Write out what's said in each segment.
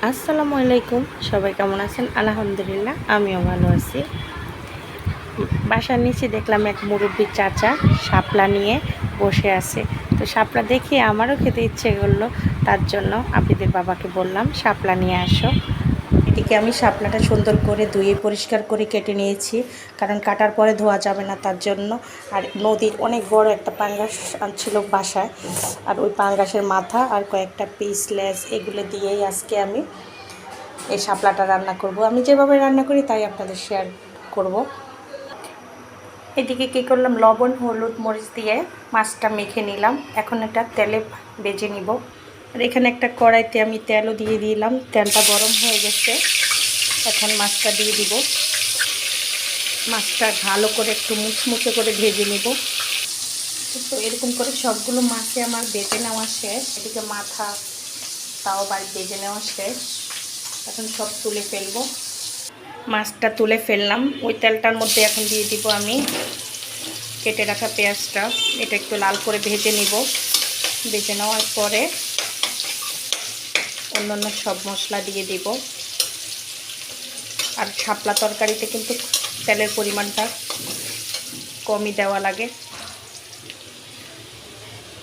আসসালামু আলাইকুম। সবাই কেমন আছেন? আলহামদুলিল্লাহ আমিও ভালো আছি। বাসার নিচে দেখলাম এক মুরব্বি চাচা শাপলা নিয়ে বসে আছে। তো শাপলা দেখে আমারও খেতে ইচ্ছে করলো, তার জন্য আপিদের বাবাকে বললাম শাপলা নিয়ে আসো। এটিকে আমি শাপলাটা সুন্দর করে ধুয়ে পরিষ্কার করে কেটে নিয়েছি, কারণ কাটার পরে ধোয়া যাবে না তার জন্য। আর নদীর অনেক বড় একটা পাঙ্গাস ছিল বাসায়, আর ওই পাঙ্গাসের মাথা আর কয়েকটা পিস লেজ এগুলো দিয়েই আজকে আমি এই শাপলাটা রান্না করব। আমি যেভাবে রান্না করি তাই আপনাদের শেয়ার করব। এদিকে কী করলাম, লবণ হলুদ মরিচ দিয়ে মাছটা মেখে নিলাম। এখন এটা তেলে ভেজে নিব। আর এখানে একটা কড়াইতে আমি তেলও দিয়ে দিলাম, তেলটা গরম হয়ে গেছে। এখন মাছটা দিয়ে দিব। মাছটা ভালো করে একটু মুচমুচে করে ভেজে নিব। তো এরকম করে সবগুলো মাছে আমার ভেজে নেওয়া শেষ। এদিকে মাথা তাও বাড়ি ভেজে নেওয়া শেষ। এখন সব তুলে ফেলবো। মাছটা তুলে ফেললাম। ওই তেলটার মধ্যে এখন দিয়ে দিব আমি কেটে রাখা পেঁয়াজটা। এটা একটু লাল করে ভেজে নিব। ভেজে নেওয়ার পরে অন্যান্য সব মশলা দিয়ে দিব। আর শাপলা তরকারিতে কিন্তু তেলের পরিমাণটা কমই দেওয়া লাগে।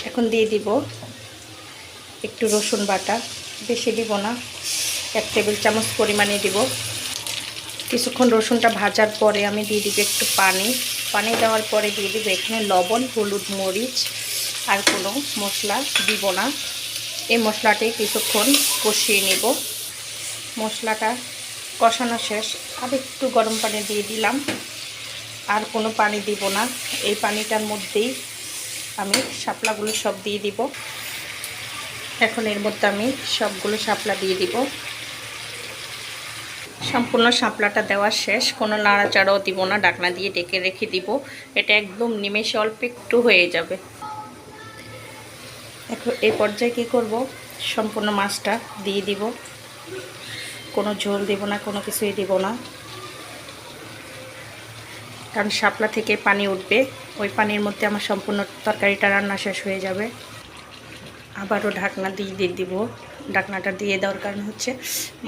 এখন দিয়ে দিব একটু রসুন বাটা, বেশি দিব না, 1 টেবিল চামচ পরিমাণে দিব। কিছুক্ষণ রসুনটা ভাজার পরে আমি দিয়ে দিব একটু পানি দেওয়ার পরে দিয়ে দিব এখানে লবণ হলুদ মরিচ, আর কোনো মশলা দিব না। এই মশলাটি কিছুক্ষণ কষিয়ে নেব। মশলাটা কষানো শেষ। আর একটু গরম পানি দিয়ে দিলাম, আর কোনো পানি দিব না। এই পানিটার মধ্যেই আমি শাপলাগুলো সব দিয়ে দিব। এখন এর মধ্যে আমি সবগুলো শাপলা দিয়ে দিব। সম্পূর্ণ শাপলাটা দেওয়া শেষ। কোনো নাড়াচাড়াও দিব না, ঢাকনা দিয়ে ঢেকে রেখে দিব। এটা একদম নিমেষে অল্প একটু হয়ে যাবে। এখন এই পর্যায়ে কী করব, সম্পূর্ণ মাছটা দিয়ে দিব। কোনো ঝোল দেব না, কোনো কিছুই দিব না, কারণ শাপলা থেকে পানি উঠবে। ওই পানির মধ্যে আমার সম্পূর্ণ তরকারিটা রান্না শেষ হয়ে যাবে। আবারও ঢাকনা দিয়ে দিব। ঢাকনাটা দিয়ে দেওয়ার কারণ হচ্ছে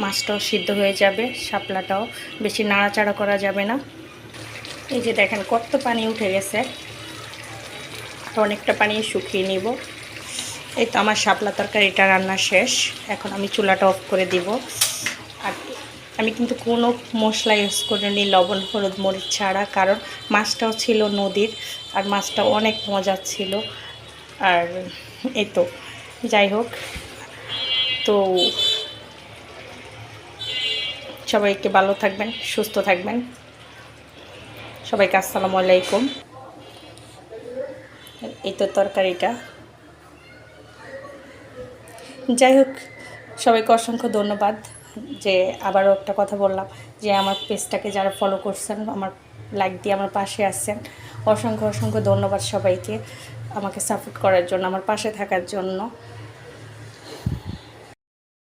মাছটাও সিদ্ধ হয়ে যাবে, শাপলাটাও বেশি নাড়াচাড়া করা যাবে না। এই যে দেখেন কত পানি উঠে গেছে। আর অনেকটা পানি শুকিয়ে নিব। এই তো আমার শাপলা তরকারিটা রান্না শেষ। এখন আমি চুলাটা অফ করে দিব। আর আমি কিন্তু কোনো মশলা ইউজ করিনি, লবণ হলুদ মরিচ ছাড়া, কারণ মাছটাও ছিল নদীর, আর মাছটা অনেক মজার ছিল। আর এই তো যাই হোক, তো সবাইকে ভালো থাকবেন, সুস্থ থাকবেন। সবাইকে আসসালামু আলাইকুম। এই তো তরকারিটা। যাই হোক, সবাইকে অসংখ্য ধন্যবাদ। যে আবারও একটা কথা বললাম, যে আমার পেজটাকে যারা ফলো করছেন, আমার লাইক দিয়ে আমার পাশে আসছেন, অসংখ্য অসংখ্য ধন্যবাদ সবাইকে আমাকে সাপোর্ট করার জন্য, আমার পাশে থাকার জন্য।